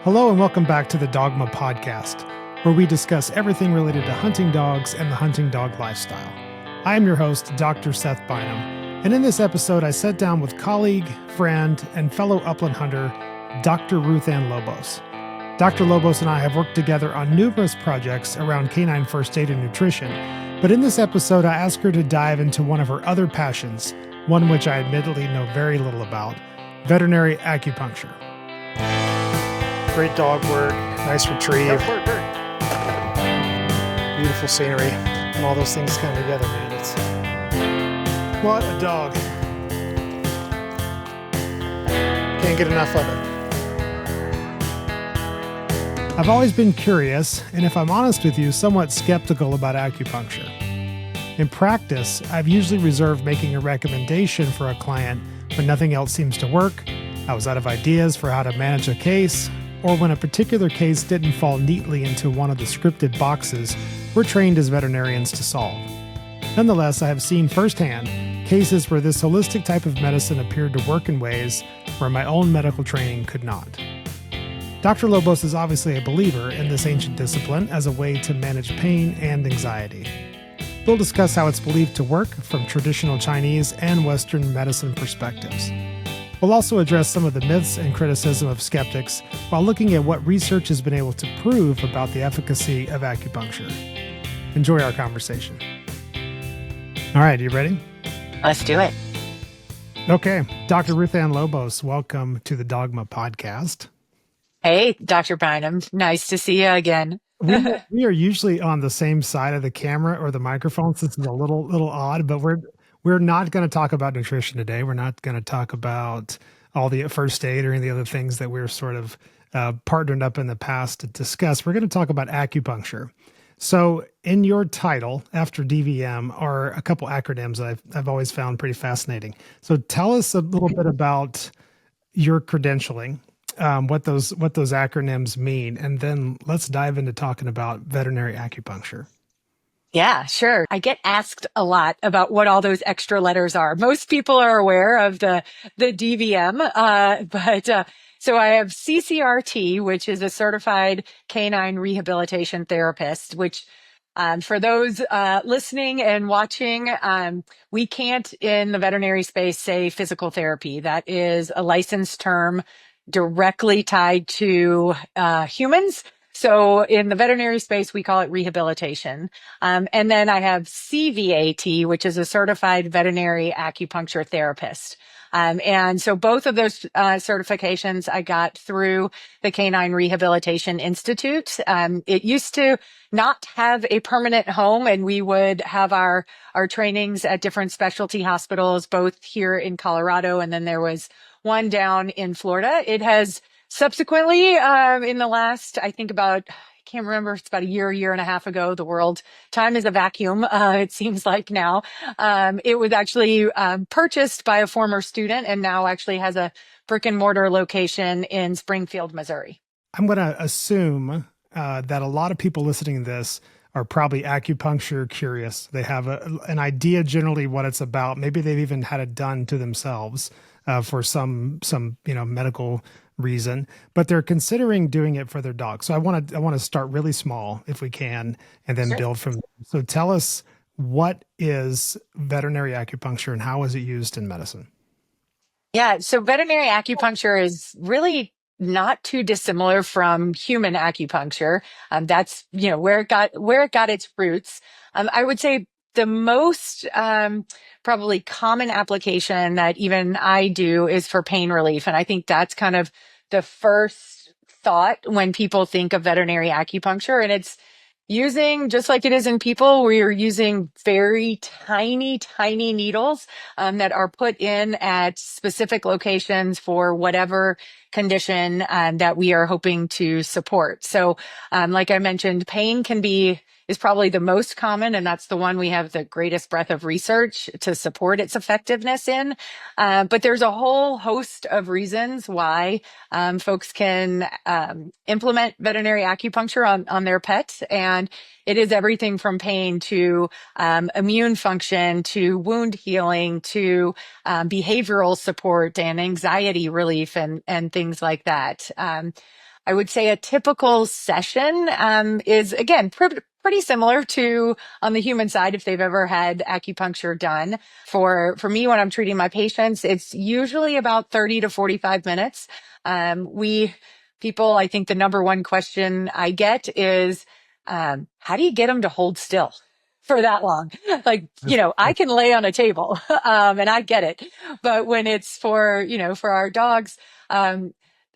Hello and welcome back to the Dogma Podcast, where we discuss everything related to hunting dogs and the hunting dog lifestyle. I am your host, Dr. Seth Bynum, and in this episode, I sat down with colleague, friend, and fellow upland hunter, Dr. RuthAnn Lobos. Dr. Lobos and I have worked together on numerous projects around canine first aid and nutrition, but in this episode, I asked her to dive into one of her other passions, one which I admittedly know very little about, veterinary acupuncture. Great dog work, nice retrieve, beautiful scenery, and all those things come together, man. What a dog. Can't get enough of it. I've always been curious, and if I'm honest with you, somewhat skeptical about acupuncture. In practice, I've usually reserved making a recommendation for a client when nothing else seems to work, I was out of ideas for how to manage a case, or when a particular case didn't fall neatly into one of the scripted boxes we're trained as veterinarians to solve. Nonetheless, I have seen firsthand cases where this holistic type of medicine appeared to work in ways where my own medical training could not. Dr. Lobos is obviously a believer in this ancient discipline as a way to manage pain and anxiety. We'll discuss how it's believed to work from traditional Chinese and Western medicine perspectives. We'll also address some of the myths and criticism of skeptics while looking at what research has been able to prove about the efficacy of acupuncture. Enjoy our conversation. All right, you ready? Let's do it. Okay, Dr. RuthAnn Lobos, welcome to the Dogma Podcast. Hey, Dr. Bynum. Nice to see you again. We are usually on the same side of the camera or the microphone, so this is a little odd, but we're not going to talk about nutrition today. We're not going to talk about all the first aid or any of the other things that we're sort of partnered up in the past to discuss. We're going to talk about acupuncture. So in your title, after DVM, are a couple acronyms that I've always found pretty fascinating. So tell us a little bit about your credentialing, what those acronyms mean, and then let's dive into talking about veterinary acupuncture. Yeah, sure. I get asked a lot about what all those extra letters are. Most people are aware of the DVM, but so I have CCRT, which is a certified canine rehabilitation therapist, which for those listening and watching, we can't in the veterinary space say physical therapy. That is a licensed term directly tied to humans. So in the veterinary space, we call it rehabilitation. And then I have CVAT, which is a certified veterinary acupuncture therapist. And so both of those certifications I got through the Canine Rehabilitation Institute. It used to not have a permanent home, and we would have our trainings at different specialty hospitals, both here in Colorado, and then there was one down in Florida. It has subsequently, in the last, I can't remember, it's about a year and a half ago, time is a vacuum, it seems like now. It was actually purchased by a former student and now actually has a brick and mortar location in Springfield, Missouri. I'm going to assume that a lot of people listening to this are probably acupuncture curious. They have an idea generally what it's about. Maybe they've even had it done to themselves for some medical reason, but they're considering doing it for their dog. So I want to start really small if we can, and then build from there. So tell us, what is veterinary acupuncture and how is it used in medicine? Yeah, so veterinary acupuncture is really not too dissimilar from human acupuncture. That's where it got its roots. I would say the most probably common application that even I do is for pain relief. And I think that's kind of the first thought when people think of veterinary acupuncture. And it's using, just like it is in people, we're using very tiny needles that are put in at specific locations for whatever condition that we are hoping to support. So like I mentioned, pain can be is probably the most common, and that's the one we have the greatest breadth of research to support its effectiveness in. But there's a whole host of reasons why folks can implement veterinary acupuncture on their pets. And it is everything from pain to immune function to wound healing to behavioral support and anxiety relief and things like that. I would say a typical session is, again, pretty similar to on the human side if they've ever had acupuncture done. For me, when I'm treating my patients, it's usually about 30 to 45 minutes. I think the number one question I get is, how do you get them to hold still for that long? Like, I can lay on a table, and I get it. But when it's for our dogs,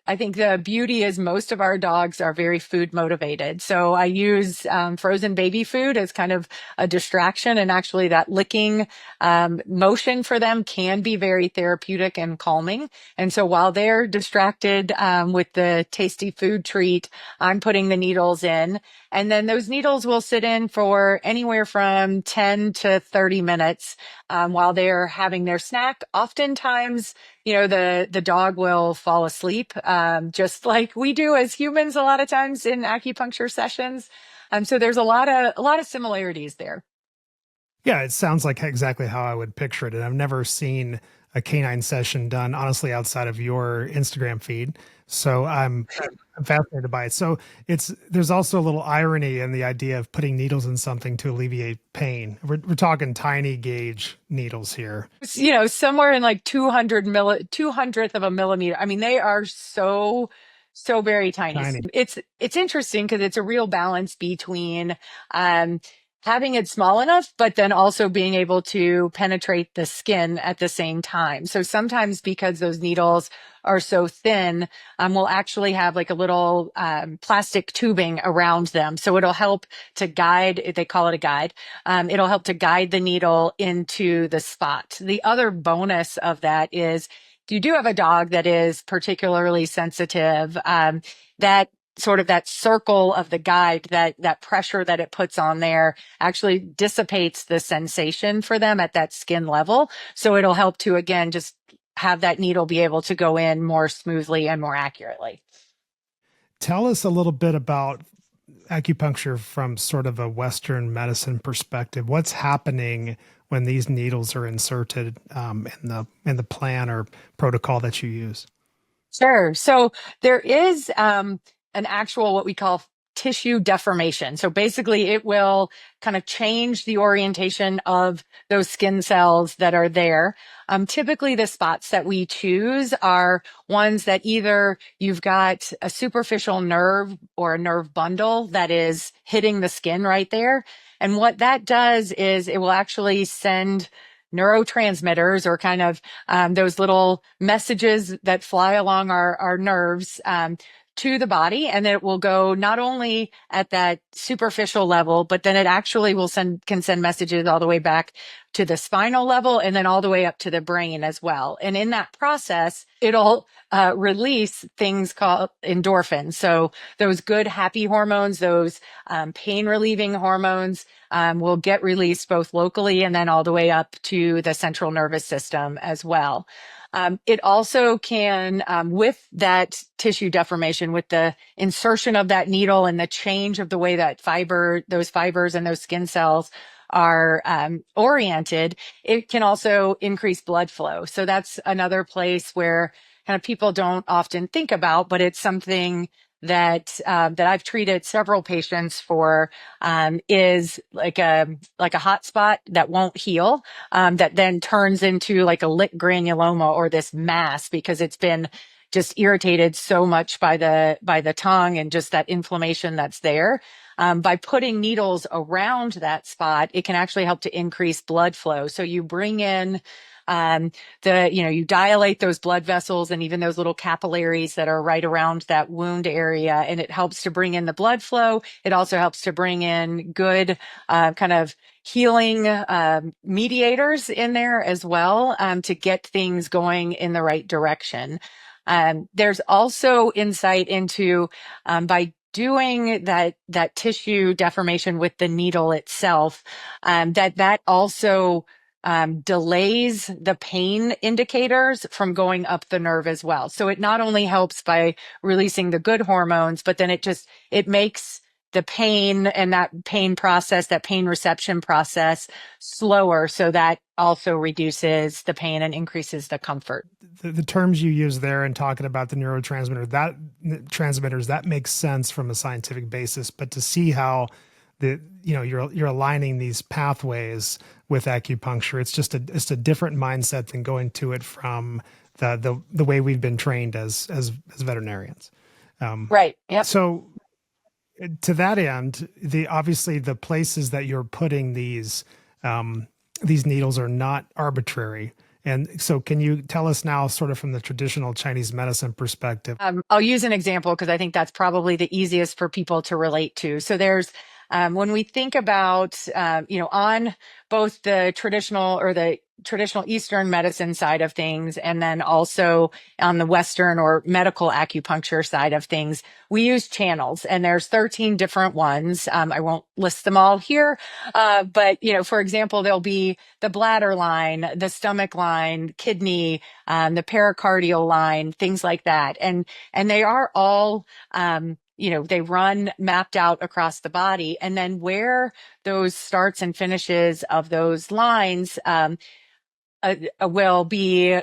I think the beauty is most of our dogs are very food motivated. So I use frozen baby food as kind of a distraction. And actually that licking motion for them can be very therapeutic and calming. And so while they're distracted with the tasty food treat, I'm putting the needles in. And then those needles will sit in for anywhere from 10 to 30 minutes while they're having their snack. Oftentimes, the dog will fall asleep, just like we do as humans a lot of times in acupuncture sessions. So there's a lot of similarities there. Yeah, it sounds like exactly how I would picture it. And I've never seen a canine session done, honestly, outside of your Instagram feed. So I'm fascinated by it. So there's also a little irony in the idea of putting needles in something to alleviate pain. We're talking tiny gauge needles here. Somewhere in like 200th of a millimeter. I mean, they are so very tiny. It's interesting because it's a real balance between having it small enough, but then also being able to penetrate the skin at the same time. So sometimes because those needles are so thin, we'll actually have like a little plastic tubing around them. So it'll help to guide, they call it a guide. It'll help to guide the needle into the spot. The other bonus of that is if you do have a dog that is particularly sensitive, that circle of the guide, that pressure that it puts on there actually dissipates the sensation for them at that skin level. So it'll help to, again, just have that needle be able to go in more smoothly and more accurately. Tell us a little bit about acupuncture from sort of a Western medicine perspective. What's happening when these needles are inserted in the plan or protocol that you use? Sure. So there is an actual what we call tissue deformation. So basically it will kind of change the orientation of those skin cells that are there. Typically the spots that we choose are ones that either you've got a superficial nerve or a nerve bundle that is hitting the skin right there. And what that does is it will actually send neurotransmitters or kind of those little messages that fly along our nerves to the body, and it will go not only at that superficial level, but then it actually can send messages all the way back to the spinal level and then all the way up to the brain as well. And in that process, it'll release things called endorphins. So those good, happy hormones, those pain relieving hormones will get released both locally and then all the way up to the central nervous system as well. It also can, with that tissue deformation, with the insertion of that needle and the change of the way that those fibers and those skin cells are oriented, it can also increase blood flow. So that's another place where kind of people don't often think about, but it's something that I've treated several patients for, is like a hot spot that won't heal, that then turns into like a lit granuloma or this mass because it's been just irritated so much by the tongue and just that inflammation that's there. By putting needles around that spot, it can actually help to increase blood flow. So you bring in you dilate those blood vessels and even those little capillaries that are right around that wound area, and it helps to bring in the blood flow. It also helps to bring in good kind of healing mediators in there as well, to get things going in the right direction. There's also insight into by doing that tissue deformation with the needle itself, that also delays the pain indicators from going up the nerve as well. So it not only helps by releasing the good hormones, but then it makes the pain and that pain process, that pain reception process slower. So that also reduces the pain and increases the comfort. The terms you use there and talking about the neurotransmitters, that makes sense from a scientific basis, but to see how you're aligning these pathways with acupuncture, it's just a different mindset than going to it from the way we've been trained as veterinarians. Right. Yep. So to that end, obviously the places that you're putting these needles are not arbitrary. And so can you tell us now, sort of from the traditional Chinese medicine perspective? I'll use an example because I think that's probably the easiest for people to relate to. So there's, when we think about, on both the traditional Eastern medicine side of things, and then also on the Western or medical acupuncture side of things, we use channels, and there's 13 different ones. I won't list them all here, but for example, there'll be the bladder line, the stomach line, kidney, the pericardial line, things like that, and they are all they run mapped out across the body, and then where those starts and finishes of those lines will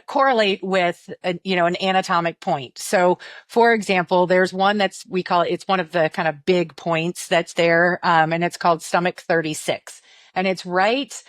correlate with an anatomic point. So, for example, there's one it's one of the kind of big points that's there, and it's called stomach 36. And it's right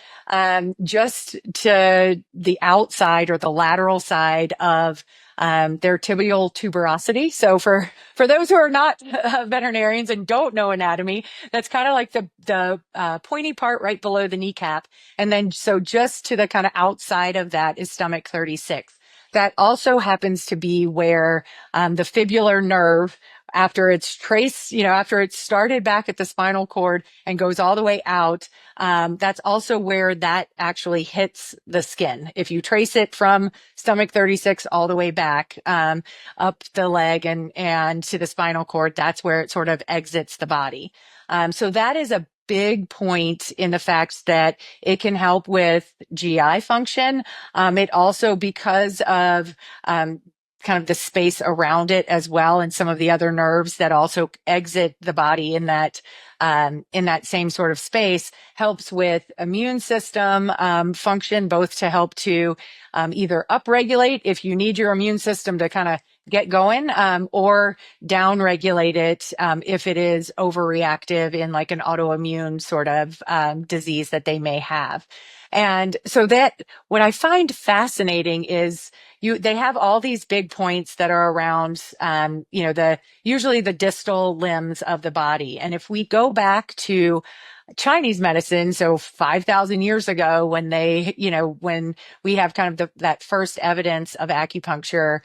just to the outside or the lateral side of their tibial tuberosity. So for those who are not veterinarians and don't know anatomy, that's kind of like the pointy part right below the kneecap. And then so just to the kind of outside of that is stomach 36. That also happens to be where the fibular nerve, after it's after it's started back at the spinal cord and goes all the way out, that's also where that actually hits the skin. If you trace it from stomach 36 all the way back up the leg and to the spinal cord, that's where it sort of exits the body. So that is a big point in the fact that it can help with GI function. It also, because of kind of the space around it as well, and some of the other nerves that also exit the body in that same sort of space, helps with immune system function, both to help to either upregulate if you need your immune system to kind of get going, or downregulate it if it is overreactive in like an autoimmune sort of disease that they may have. And so that what I find fascinating is they have all these big points that are around, usually the distal limbs of the body. And if we go back to Chinese medicine, so 5,000 years ago, when when we have kind of that first evidence of acupuncture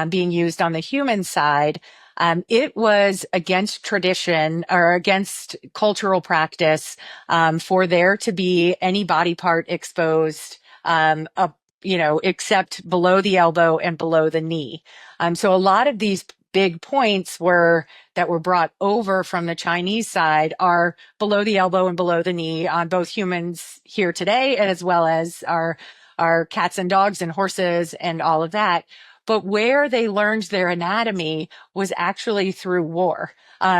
being used on the human side, it was against tradition or against cultural practice for there to be any body part exposed except below the elbow and below the knee. So a lot of these big points that were brought over from the Chinese side are below the elbow and below the knee on both humans here today, as well as our cats and dogs and horses and all of that. But where they learned their anatomy was actually through war.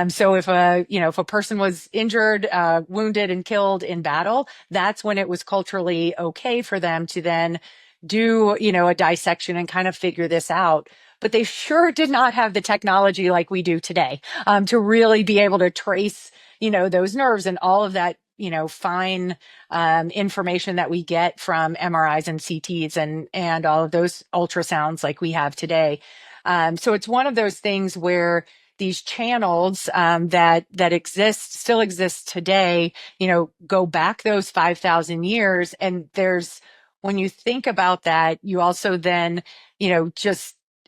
So if a person was injured, wounded, and killed in battle, that's when it was culturally okay for them to then do, a dissection and kind of figure this out. But they sure did not have the technology like we do today, to really be able to trace, those nerves and all of that, fine information that we get from MRIs and CTs and all of those ultrasounds like we have today. So it's one of those things where these channels that still exist today, go back those 5,000 years. And when you think about that, you also then,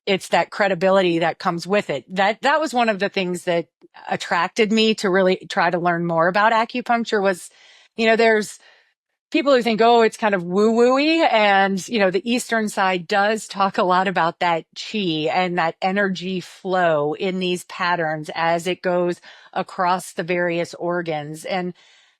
it's that credibility that comes with it. That was one of the things that attracted me to really try to learn more about acupuncture was, there's people who think, oh, it's kind of woo-woo-y. And, you know, the Eastern side does talk a lot about that chi and that energy flow in these patterns as it goes across the various organs. And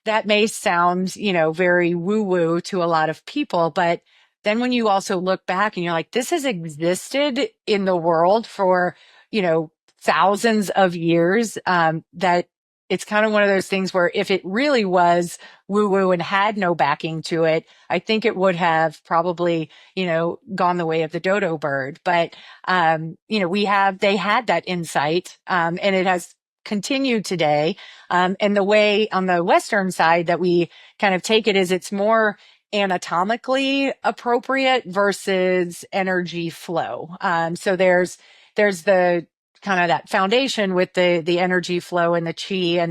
that may sound, you know, very woo-woo to a lot of people, but then when you also look back and you're like, this has existed in the world for, you know, thousands of years, that it's kind of one of those things where if it really was woo-woo and had no backing to it, I think it would have probably, you know, gone the way of the dodo bird. But, you know, they had that insight, and it has continued today. And the way on the Western side that we kind of take it is it's more anatomically appropriate versus energy flow. So there's the kind of that foundation with the energy flow and the chi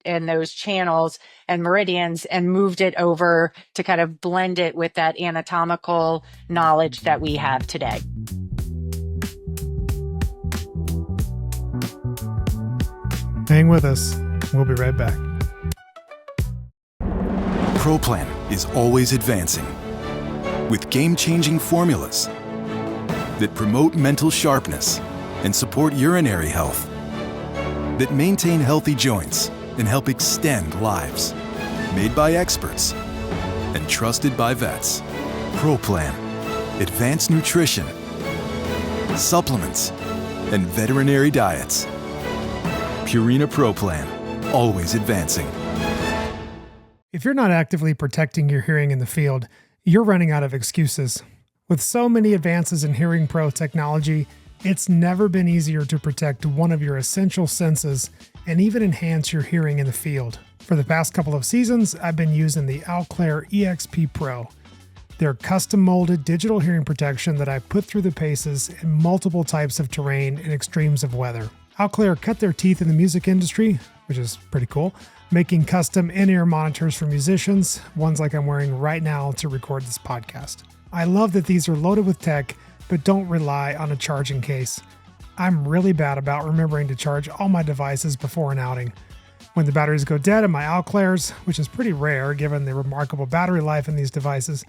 and those channels and meridians, and moved it over to kind of blend it with that anatomical knowledge that we have today. Hang with us. We'll be right back. Pro Plan is always advancing with game-changing formulas that promote mental sharpness and support urinary health, that maintain healthy joints and help extend lives. Made by experts and trusted by vets. Pro Plan, advanced nutrition, supplements, and veterinary diets. Purina Pro Plan, always advancing. If you're not actively protecting your hearing in the field, you're running out of excuses. With so many advances in hearing pro technology, it's never been easier to protect one of your essential senses and even enhance your hearing in the field. For the past couple of seasons, I've been using the Alclair EXP Pro. They're custom-molded digital hearing protection that I put through the paces in multiple types of terrain and extremes of weather. Alclair cut their teeth in the music industry, which is pretty cool, making custom in-ear monitors for musicians, ones like I'm wearing right now to record this podcast. I love that these are loaded with tech, but don't rely on a charging case. I'm really bad about remembering to charge all my devices before an outing. When the batteries go dead in my Alclairs, which is pretty rare given the remarkable battery life in these devices,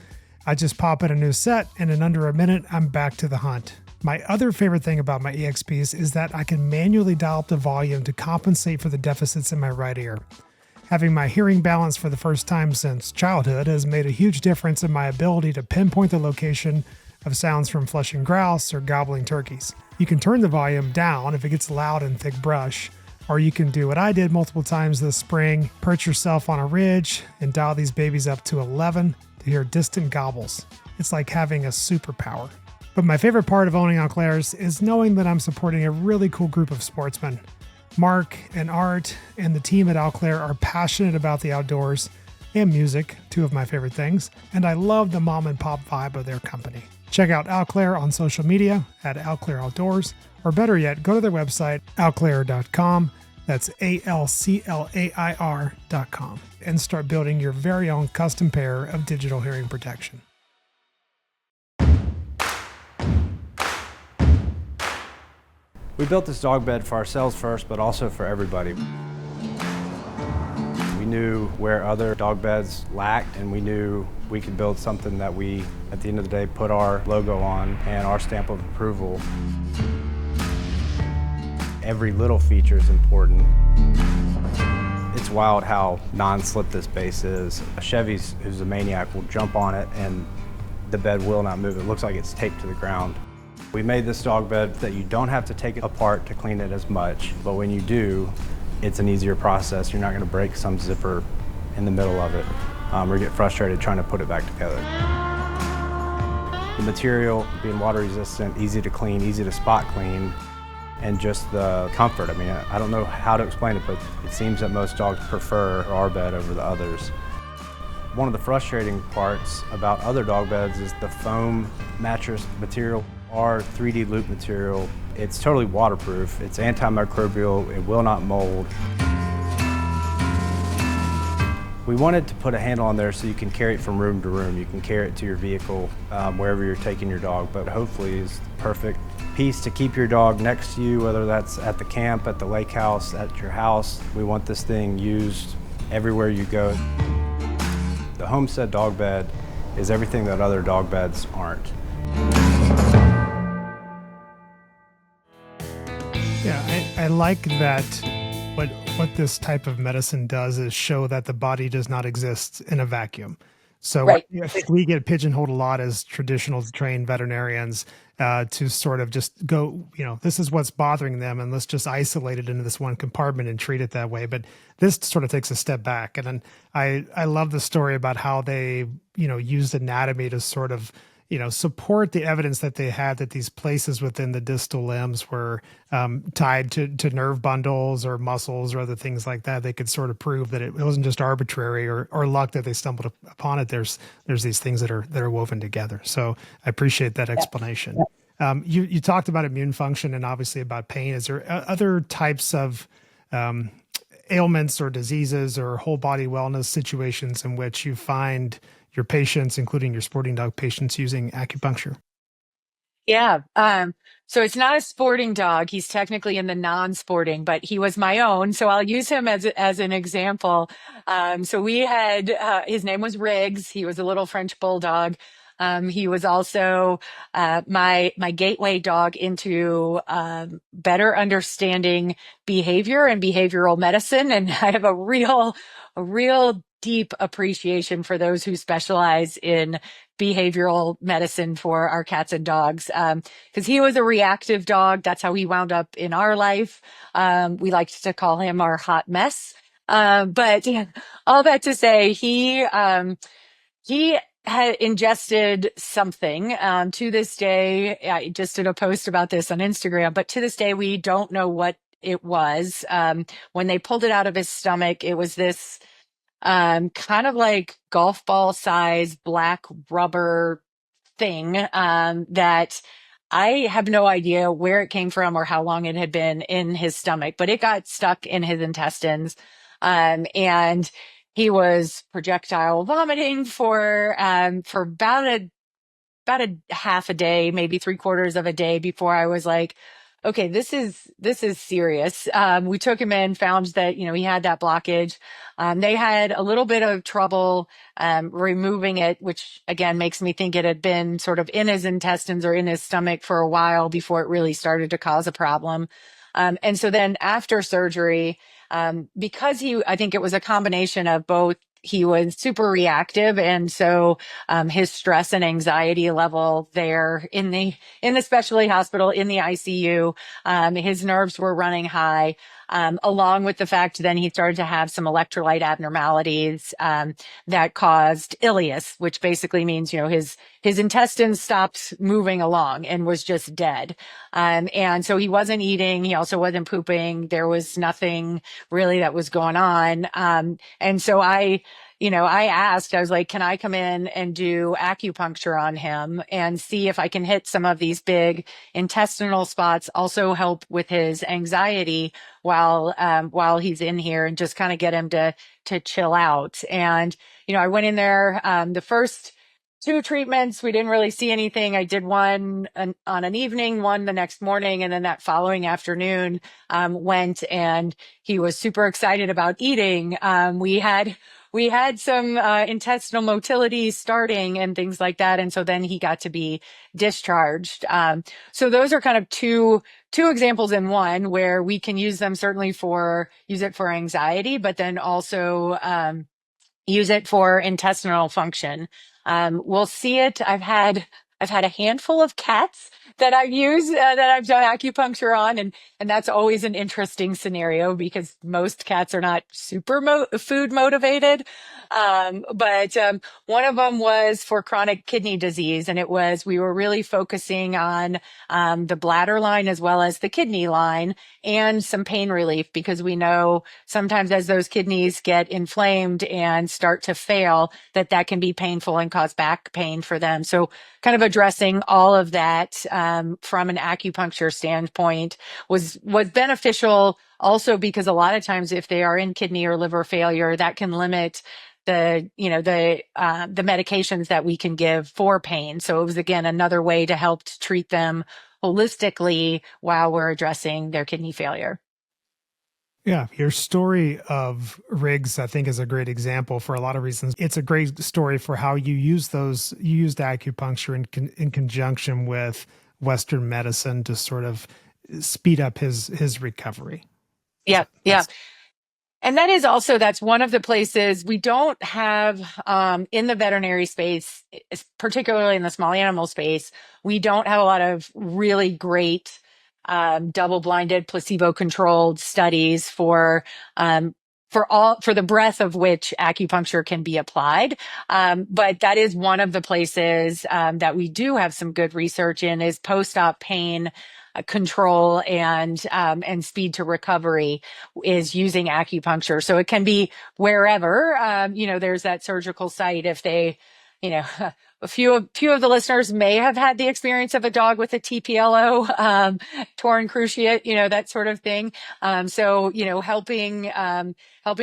I just pop in a new set, and in under a minute, I'm back to the hunt. My other favorite thing about my EXPs is that I can manually dial up the volume to compensate for the deficits in my right ear. Having my hearing balanced for the first time since childhood has made a huge difference in my ability to pinpoint the location of sounds from flushing grouse or gobbling turkeys. You can turn the volume down if it gets loud in thick brush, or you can do what I did multiple times this spring, perch yourself on a ridge and dial these babies up to 11 to hear distant gobbles. It's like having a superpower. But my favorite part of owning Alclairs is knowing that I'm supporting a really cool group of sportsmen. Mark and Art and the team at Alclair are passionate about the outdoors and music, two of my favorite things, and I love the mom and pop vibe of their company. Check out Alclair on social media at Alclair Outdoors, or better yet, go to their website, alclair.com, that's ALCLAIR.com, and start building your very own custom pair of digital hearing protection. We built this dog bed for ourselves first, but also for everybody. We knew where other dog beds lacked, and we knew we could build something that we, at the end of the day, put our logo on and our stamp of approval. Every little feature is important. It's wild how non-slip this base is. A Chevy, who's a maniac, will jump on it and the bed will not move. It looks like it's taped to the ground. We made this dog bed that you don't have to take it apart to clean it as much, but when you do, it's an easier process. You're not going to break some zipper in the middle of it or get frustrated trying to put it back together. The material being water resistant, easy to clean, easy to spot clean, and just the comfort. I mean, I don't know how to explain it, but it seems that most dogs prefer our bed over the others. One of the frustrating parts about other dog beds is the foam mattress material. Our 3D loop material, it's totally waterproof, it's antimicrobial, it will not mold. We wanted to put a handle on there so you can carry it from room to room. You can carry it to your vehicle, wherever you're taking your dog, but hopefully is the perfect piece to keep your dog next to you, whether that's at the camp, at the lake house, at your house. We want this thing used everywhere you go. The homestead dog bed is everything that other dog beds aren't. Yeah, I like that what this type of medicine does is show that the body does not exist in a vacuum. So Right. I think we get pigeonholed a lot as traditional trained veterinarians to sort of just go, this is what's bothering them, and let's just isolate it into this one compartment and treat it that way. But this sort of takes a step back. And then I love the story about how they, used anatomy to sort of, support the evidence that they had that these places within the distal limbs were tied to nerve bundles or muscles or other things like that. They could sort of prove that it wasn't just arbitrary or luck that they stumbled upon it. There's these things that are woven together. So I appreciate that explanation. You talked about immune function and obviously about pain. Is there other types of ailments or diseases or whole body wellness situations in which you find your patients, including your sporting dog patients, using acupuncture? Yeah. So it's not a sporting dog. He's technically in the non-sporting, but he was my own. So I'll use him as an example. So we had, his name was Riggs. He was a little French bulldog. He was also, my gateway dog into, better understanding behavior and behavioral medicine. And I have a real deep appreciation for those who specialize in behavioral medicine for our cats and dogs. Cause he was a reactive dog. That's how he wound up in our life. We liked to call him our hot mess. But yeah, all that to say, he had ingested something. To this day, I just did a post about this on Instagram, but to this day, we don't know what it was. When they pulled it out of his stomach, it was this kind of like golf ball size black rubber thing that I have no idea where it came from or how long it had been in his stomach, but it got stuck in his intestines. And he was projectile vomiting for about a half a day, maybe 3/4 of a day before I was like, okay, this is serious. We took him in, found that, he had that blockage. They had a little bit of trouble, removing it, which again makes me think it had been sort of in his intestines or in his stomach for a while before it really started to cause a problem. And so then after surgery, because I think it was a combination of both. He was super reactive. And so, his stress and anxiety level there in the specialty hospital, in the ICU, his nerves were running high. Along with the fact then he started to have some electrolyte abnormalities, that caused ileus, which basically means, his intestines stopped moving along and was just dead. And so he wasn't eating. He also wasn't pooping. There was nothing really that was going on. And so I asked, I was like, can I come in and do acupuncture on him and see if I can hit some of these big intestinal spots, also help with his anxiety while he's in here and just kind of get him to chill out. And, I went in there, the first 2 treatments, we didn't really see anything. I did one on an evening, one the next morning, and then that following afternoon, went, and he was super excited about eating. We had some intestinal motility starting and things like that. And so then he got to be discharged. So those are kind of two examples in one where we can use them certainly use it for anxiety, but then also use it for intestinal function. We'll see it. I've had a handful of cats that I've used, that I've done acupuncture on. And that's always an interesting scenario because most cats are not super food motivated. But one of them was for chronic kidney disease. And we were really focusing on, the bladder line as well as the kidney line and some pain relief, because we know sometimes as those kidneys get inflamed and start to fail, that can be painful and cause back pain for them. So kind of addressing all of that, from an acupuncture standpoint was beneficial also because a lot of times if they are in kidney or liver failure, that can limit the medications that we can give for pain. So it was, again, another way to help to treat them holistically while we're addressing their kidney failure. Yeah, your story of rigs, I think, is a great example for a lot of reasons. It's a great story for how you used acupuncture in conjunction with Western medicine to sort of speed up his recovery. Yeah, So yeah. And that's one of the places we don't have in the veterinary space, particularly in the small animal space, we don't have a lot of really great double-blinded, placebo-controlled studies for the breadth of which acupuncture can be applied. But that is one of the places that we do have some good research in, is post-op pain control and speed to recovery is using acupuncture. So it can be wherever, there's that surgical site. If they, a few of the listeners may have had the experience of a dog with a TPLO, torn cruciate, that sort of thing. So, helping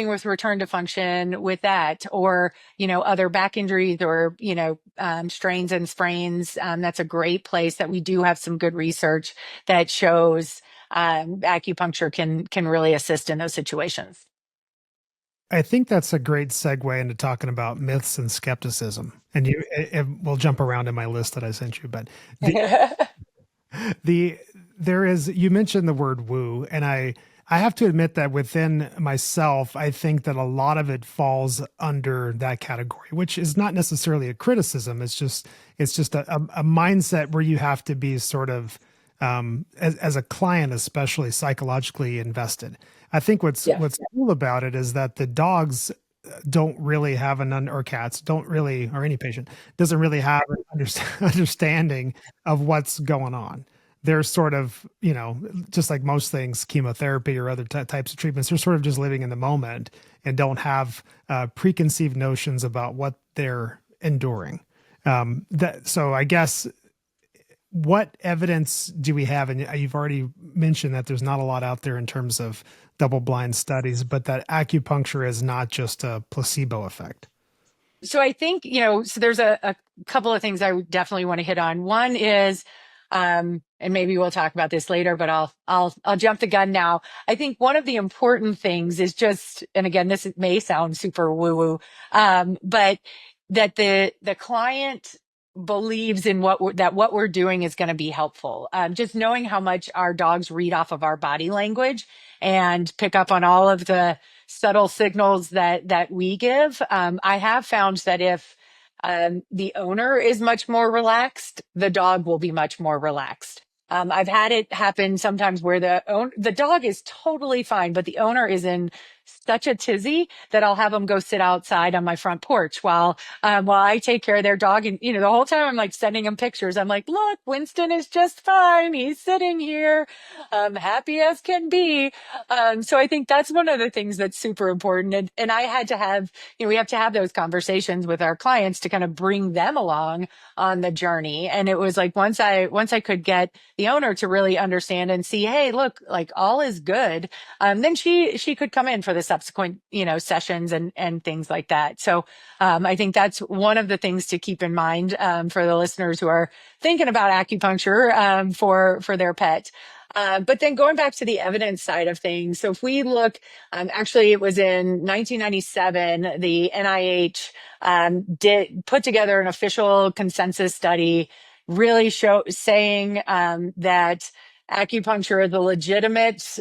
with return to function with that, or, other back injuries, or, strains and sprains. That's a great place that we do have some good research that shows acupuncture can really assist in those situations. I think that's a great segue into talking about myths and skepticism. And we'll jump around in my list that I sent you, but you mentioned the word woo, and I have to admit that within myself, I think that a lot of it falls under that category, which is not necessarily a criticism. It's just a mindset where you have to be sort of, as a client, especially psychologically invested. I think what's cool about it is that the dogs don't really have or cats don't really, or any patient doesn't really have an understanding of what's going on. They're sort of, just like most things, chemotherapy or other types of treatments, they're sort of just living in the moment and don't have preconceived notions about what they're enduring. So I guess, what evidence do we have? And you've already mentioned that there's not a lot out there in terms of double-blind studies, but that acupuncture is not just a placebo effect. So I think, so there's a couple of things I would definitely want to hit on. One is, and maybe we'll talk about this later, but I'll jump the gun now. I think one of the important things is just, and again, this may sound super woo-woo, but that the client believes in what we're doing is going to be helpful. Just knowing how much our dogs read off of our body language and pick up on all of the subtle signals that we give. I have found that if the owner is much more relaxed, the dog will be much more relaxed. I've had it happen sometimes where the dog is totally fine, but the owner is in such a tizzy that I'll have them go sit outside on my front porch while I take care of their dog. And, the whole time I'm like sending them pictures. I'm like, look, Winston is just fine. He's sitting here, happy as can be. So I think that's one of the things that's super important. And I had to have, we have to have those conversations with our clients to kind of bring them along on the journey. And it was like, once I could get the owner to really understand and see, hey, look, like all is good. Then she could come in for the subsequent, sessions and things like that. So, I think that's one of the things to keep in mind, for the listeners who are thinking about acupuncture, for their pet. But then going back to the evidence side of things. So if we look, actually it was in 1997, the NIH, put together an official consensus study really saying, that acupuncture is a legitimate,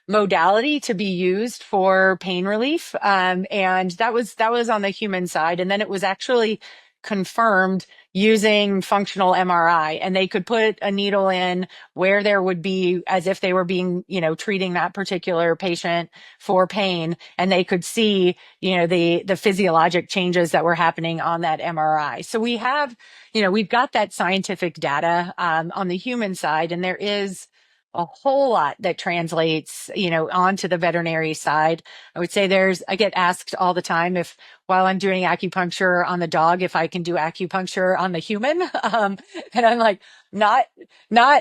modality to be used for pain relief. And that was on the human side. And then it was actually confirmed using functional MRI, and they could put a needle in where there would be, as if they were being, treating that particular patient for pain, and they could see, the physiologic changes that were happening on that MRI. So we have, we've got that scientific data, on the human side, and there is a whole lot that translates, onto the veterinary side. I would say I get asked all the time while I'm doing acupuncture on the dog, if I can do acupuncture on the human. And I'm like, not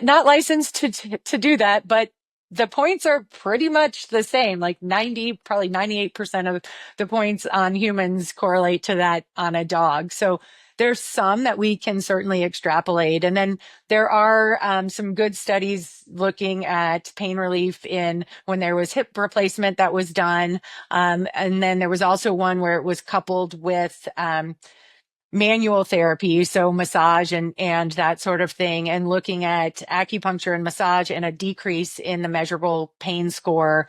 licensed to do that, but the points are pretty much the same. Like probably 98% of the points on humans correlate to that on a dog. So there's some that we can certainly extrapolate. And then there are some good studies looking at pain relief in when there was hip replacement that was done. And then there was also one where it was coupled with manual therapy, so massage and that sort of thing, and looking at acupuncture and massage and a decrease in the measurable pain score,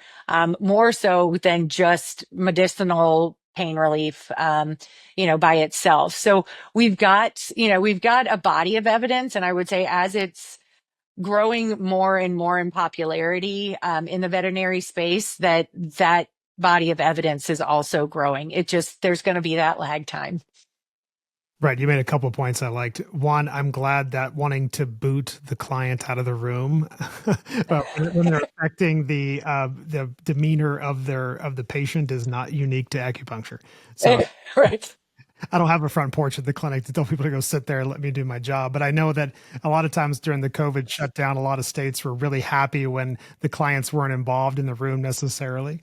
more so than just medicinal pain relief, by itself. So we've got a body of evidence, and I would say as it's growing more and more in popularity in the veterinary space, that body of evidence is also growing. There's going to be that lag time. Right. You made a couple of points I liked. One, I'm glad that wanting to boot the client out of the room when they're affecting the demeanor of the patient is not unique to acupuncture. So right. I don't have a front porch at the clinic to tell people to go sit there and let me do my job. But I know that a lot of times during the COVID shutdown, a lot of states were really happy when the clients weren't involved in the room necessarily,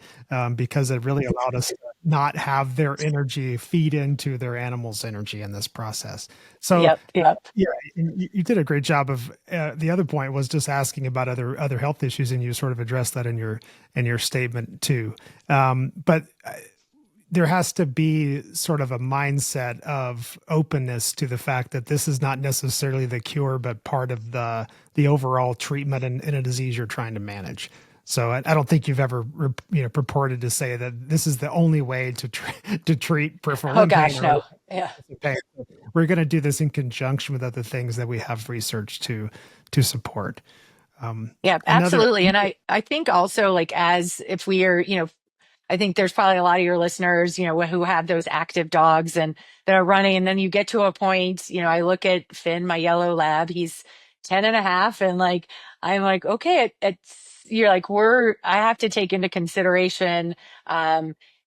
because it really allowed us to not have their energy feed into their animals' energy in this process. So yep. Yeah, you did a great job of, the other point was just asking about other health issues, and you sort of addressed that in your statement too. But there has to be sort of a mindset of openness to the fact that this is not necessarily the cure, but part of the overall treatment in a disease you're trying to manage. So I don't think you've ever purported to say that this is the only way to treat peripheral limb pain. Oh gosh, no. Yeah. We're going to do this in conjunction with other things that we have research to support. Yeah, absolutely. And I think also, like, as if we are, I think there's probably a lot of your listeners, who have those active dogs and that are running. And then you get to a point, I look at Finn, my yellow lab, he's 10 and a half. And I'm like, okay, I have to take into consideration,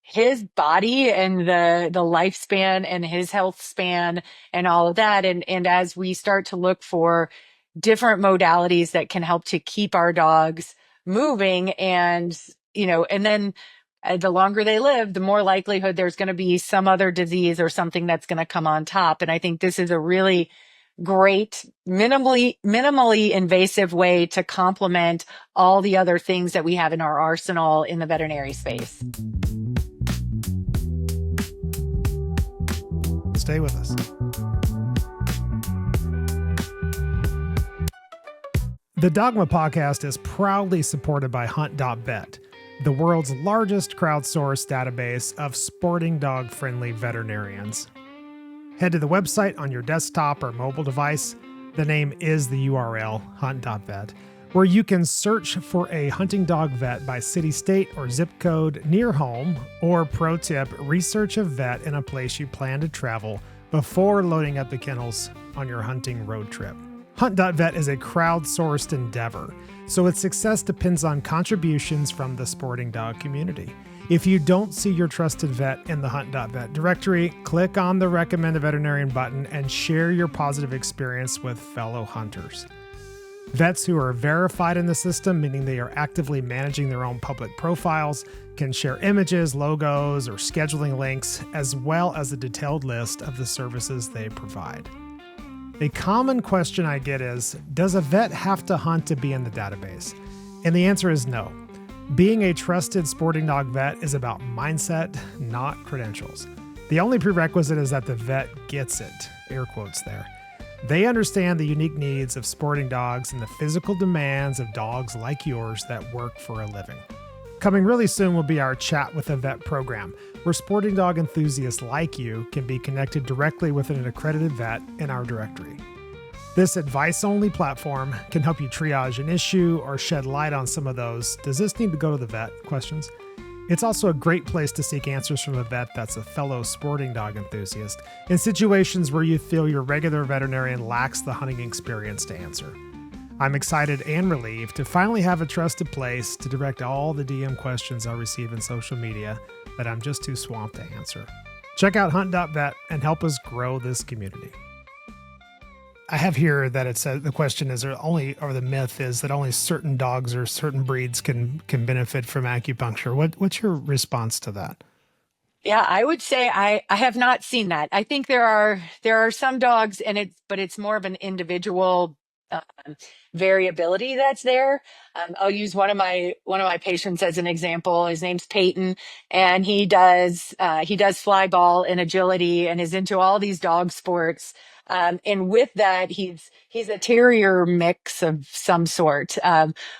his body and the lifespan and his health span and all of that. And as we start to look for different modalities that can help to keep our dogs moving and then the longer they live, the more likelihood there's going to be some other disease or something that's going to come on top. And I think this is a really great, minimally invasive way to complement all the other things that we have in our arsenal in the veterinary space. Stay with us. The Dogma Podcast is proudly supported by Hunt.Vet, the world's largest crowdsourced database of sporting dog-friendly veterinarians. Head to the website on your desktop or mobile device. The name is the URL, Hunt.Vet, where you can search for a hunting dog vet by city, state, or zip code near home, or pro tip, research a vet in a place you plan to travel before loading up the kennels on your hunting road trip. Hunt.Vet is a crowdsourced endeavor, so its success depends on contributions from the sporting dog community. If you don't see your trusted vet in the Hunt.Vet directory, click on the Recommend a Veterinarian button and share your positive experience with fellow hunters. Vets who are verified in the system, meaning they are actively managing their own public profiles, can share images, logos, or scheduling links, as well as a detailed list of the services they provide. A common question I get is, does a vet have to hunt to be in the database? And the answer is no. Being a trusted sporting dog vet is about mindset, not credentials. The only prerequisite is that the vet gets it, air quotes there. They understand the unique needs of sporting dogs and the physical demands of dogs like yours that work for a living. Coming really soon will be our Chat with a Vet program, where sporting dog enthusiasts like you can be connected directly with an accredited vet in our directory. This advice-only platform can help you triage an issue or shed light on some of those "does this need to go to the vet?" questions. It's also a great place to seek answers from a vet that's a fellow sporting dog enthusiast in situations where you feel your regular veterinarian lacks the hunting experience to answer. I'm excited and relieved to finally have a trusted place to direct all the DM questions I receive in social media that I'm just too swamped to answer. Check out Hunt.Vet and help us grow this community. I have here that it says the question is the myth is that only certain dogs or certain breeds can benefit from acupuncture. What's your response to that? Yeah, I would say I have not seen that. I think there are some dogs, but it's more of an individual um, variability that's there. I'll use one of my patients as an example. His name's Peyton, and he does fly ball and agility, and is into all these dog sports. And with that, he's a terrier mix of some sort.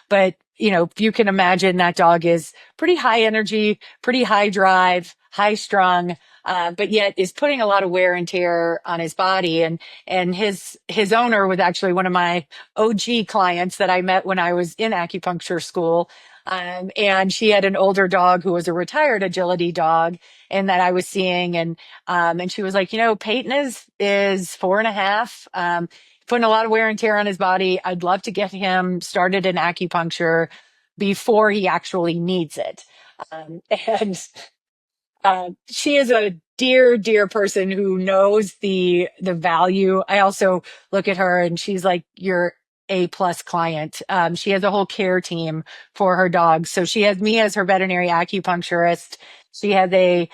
But if you can imagine, that dog is pretty high energy, pretty high drive, high strung, but yet is putting a lot of wear and tear on his body. And his owner was actually one of my OG clients that I met when I was in acupuncture school. And she had an older dog who was a retired agility dog, and that I was seeing. And she was like, Peyton is 4.5. Putting a lot of wear and tear on his body. I'd love to get him started in acupuncture before he actually needs it. And she is a dear, dear person who knows the value. I also look at her and she's like your A+ client. She has a whole care team for her dogs. So she has me as her veterinary acupuncturist. She has a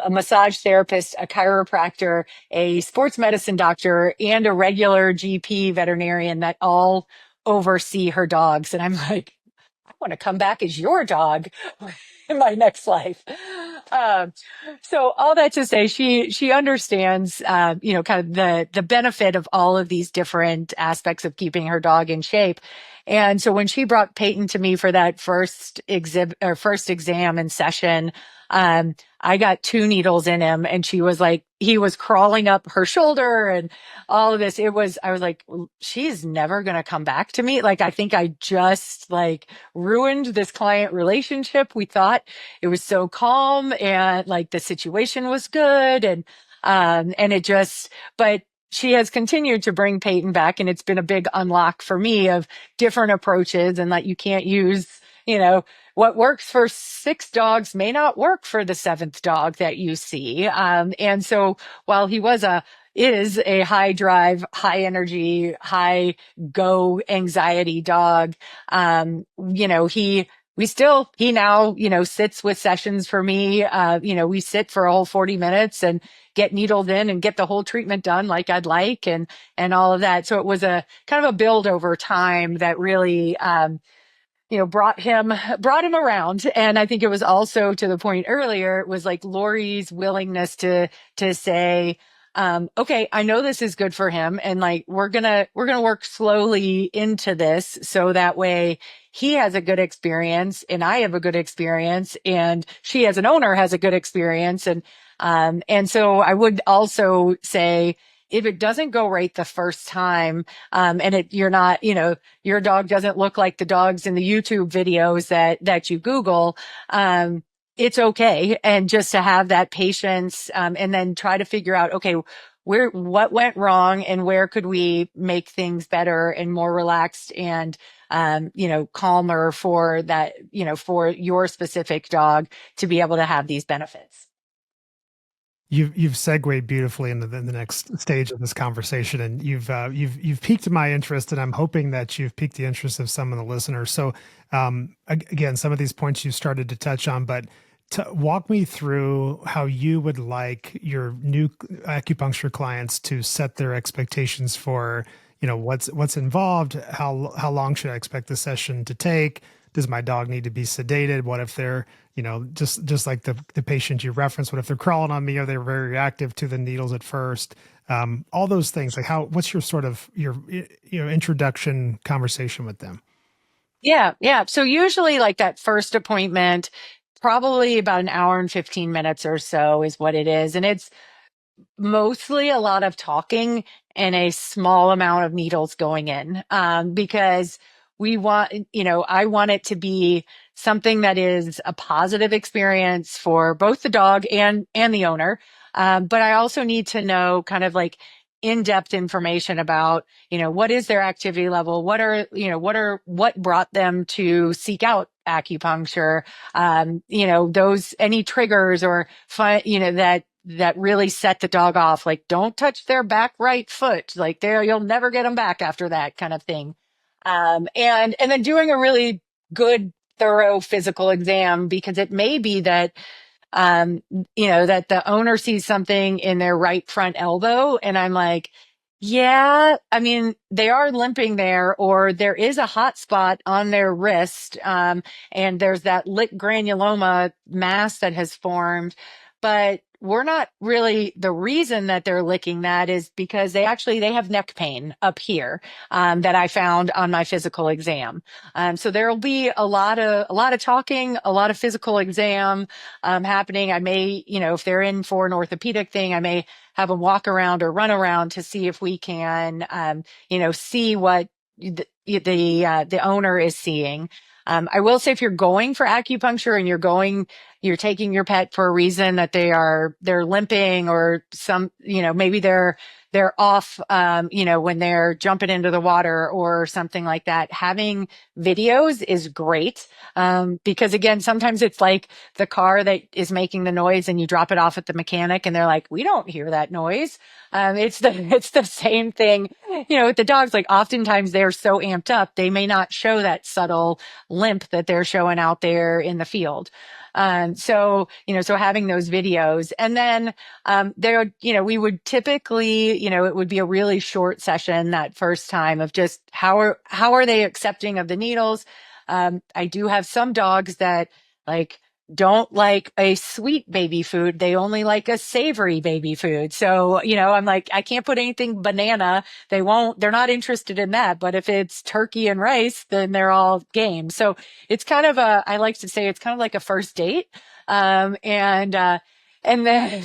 massage therapist, a chiropractor, a sports medicine doctor, and a regular GP veterinarian that all oversee her dogs. And I'm like, I want to come back as your dog in my next life. Um, so all that to say, she understands, kind of the benefit of all of these different aspects of keeping her dog in shape. And so when she brought Peyton to me for that first exam and session, I got 2 needles in him, and she was like, he was crawling up her shoulder and all of this. I was like, she's never going to come back to me. Like, I think I just ruined this client relationship. We thought it was so calm and like the situation was good. And it just, but she has continued to bring Peyton back, and it's been a big unlock for me of different approaches, and that you can't use, what works for 6 dogs may not work for the 7th dog that you see. And so while he is a high drive, high energy, high go anxiety dog, he now, sits with sessions for me. We sit for a whole 40 minutes and get needled in and get the whole treatment done like I'd like, and all of that. So it was a kind of a build over time that really, brought him around. And I think it was also, to the point earlier, it was like Lori's willingness to say, okay, I know this is good for him, and like we're gonna work slowly into this, so that way he has a good experience and I have a good experience, and she as an owner has a good experience. And so I would also say, if it doesn't go right the first time, and you're not, your dog doesn't look like the dogs in the YouTube videos that you Google, it's okay. And just to have that patience, and then try to figure out, okay, what went wrong, and where could we make things better and more relaxed and, calmer for that, for your specific dog to be able to have these benefits. You've segued beautifully into the next stage of this conversation, and you've piqued my interest, and I'm hoping that you've piqued the interest of some of the listeners. So, again, some of these points you started to touch on, but to walk me through how you would like your new acupuncture clients to set their expectations for, what's involved, how long should I expect the session to take? Does my dog need to be sedated? What if they're, just like the patient you referenced, what if they're crawling on me, or they're very reactive to the needles at first? All those things, like what's your sort of your introduction conversation with them? Yeah. Yeah. So usually like that first appointment, probably about an hour and 15 minutes or so is what it is. And it's mostly a lot of talking and a small amount of needles going in, because I want it to be something that is a positive experience for both the dog and the owner. But I also need to know kind of like in-depth information about, what is their activity level? What brought them to seek out acupuncture? Any triggers or fun, that really set the dog off. Like, don't touch their back right foot. Like you'll never get them back after that kind of thing. And then doing a really good, thorough physical exam, because it may be that that the owner sees something in their right front elbow. And I'm like, yeah, I mean, they are limping there, or there is a hot spot on their wrist. And there's that lit granuloma mass that has formed, but we're not really, the reason that they're licking that is because they have neck pain up here, that I found on my physical exam. So there'll be a lot of talking, a lot of physical exam, happening. I may, if they're in for an orthopedic thing, I may have them walk around or run around to see if we can, see what the owner is seeing. I will say, if you're going for acupuncture and you're taking your pet for a reason that they're limping, or maybe they're off, when they're jumping into the water or something like that, having videos is great. Because again, sometimes it's like the car that is making the noise and you drop it off at the mechanic and they're like, we don't hear that noise. It's the same thing, with the dogs. Like, oftentimes they're so amped up, they may not show that subtle limp that they're showing out there in the field. So having those videos, and then, we would typically, it would be a really short session that first time of just how are they accepting of the needles? I do have some dogs that don't like a sweet baby food. They only like a savory baby food. So, I'm like, I can't put anything banana. They're not interested in that. But if it's turkey and rice, then they're all game. So it's kind of I like to say it's kind of like a first date. And then,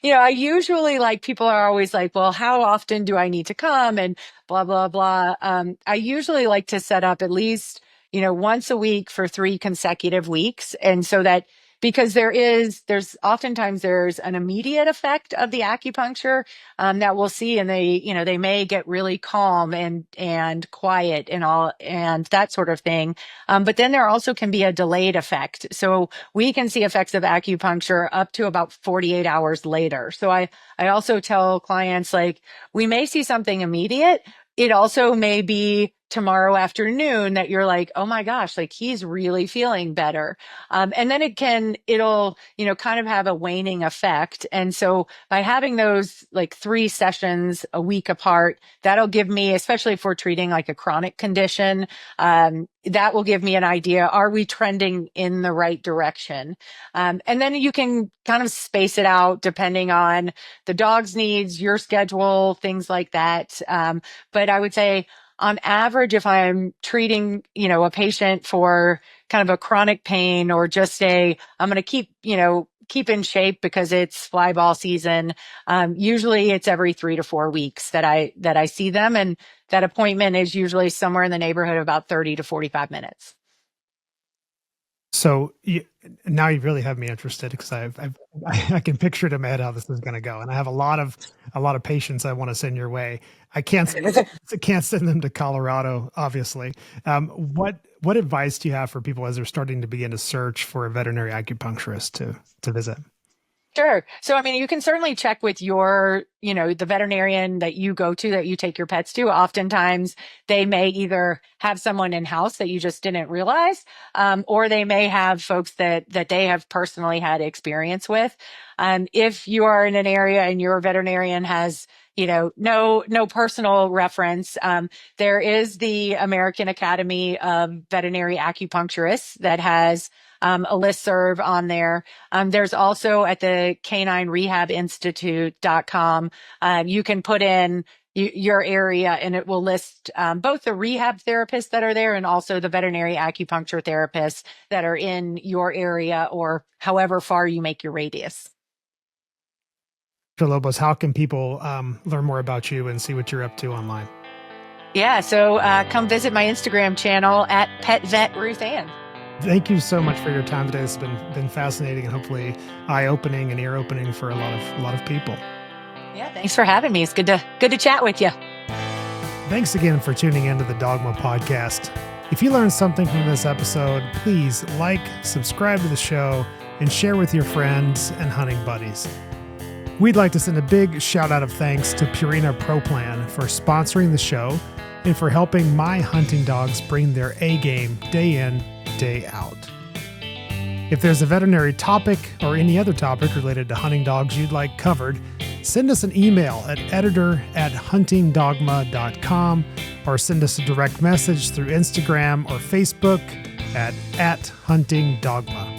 I usually, people are always like, well, how often do I need to come? And blah, blah, blah. I usually like to set up at least, once a week for 3 consecutive weeks. And so that, because there's oftentimes an immediate effect of the acupuncture, that we'll see. And they may get really calm and quiet and all, and that sort of thing. But then there also can be a delayed effect. So we can see effects of acupuncture up to about 48 hours later. So I also tell clients, we may see something immediate. It also may be tomorrow afternoon that you're like, oh my gosh, he's really feeling better. And then it'll, kind of have a waning effect. And so by having those 3 sessions a week apart, that'll give me, especially if we're treating a chronic condition, that will give me an idea. Are we trending in the right direction? And then you can kind of space it out depending on the dog's needs, your schedule, things like that. But I would say, on average, if I'm treating, a patient for kind of a chronic pain, or just I'm going to keep in shape because it's fly ball season, usually it's every 3 to 4 weeks that I see them. And that appointment is usually somewhere in the neighborhood of about 30 to 45 minutes. So now you really have me interested, because I can picture it in my head how this is going to go, and I have a lot of patients I want to send your way. I can't send them to Colorado, obviously. What advice do you have for people as they're starting to begin to search for a veterinary acupuncturist to visit? Sure. So, you can certainly check with your, the veterinarian that you go to, that you take your pets to. Oftentimes they may either have someone in-house that you just didn't realize, or they may have folks that they have personally had experience with. If you are in an area and your veterinarian has, no personal reference, there is the American Academy of Veterinary Acupuncturists that has a listserv on there. There's also at the caninerehabinstitute.com, you can put in your area, and it will list both the rehab therapists that are there and also the veterinary acupuncture therapists that are in your area, or however far you make your radius. Dr. Lobos, how can people learn more about you and see what you're up to online? Yeah, so come visit my Instagram channel at PetVetRuthAnn. Thank you so much for your time today. It's been fascinating and hopefully eye-opening and ear-opening for a lot of people. Yeah, thanks for having me. It's good to chat with you. Thanks again for tuning into the Dogma Podcast. If you learned something from this episode, please subscribe to the show, and share with your friends and hunting buddies. We'd like to send a big shout out of thanks to Purina Pro Plan for sponsoring the show and for helping my hunting dogs bring their A game day in, day out. If there's a veterinary topic or any other topic related to hunting dogs you'd like covered, send us an email at editor@huntingdogma.com or send us a direct message through Instagram or Facebook at huntingdogma.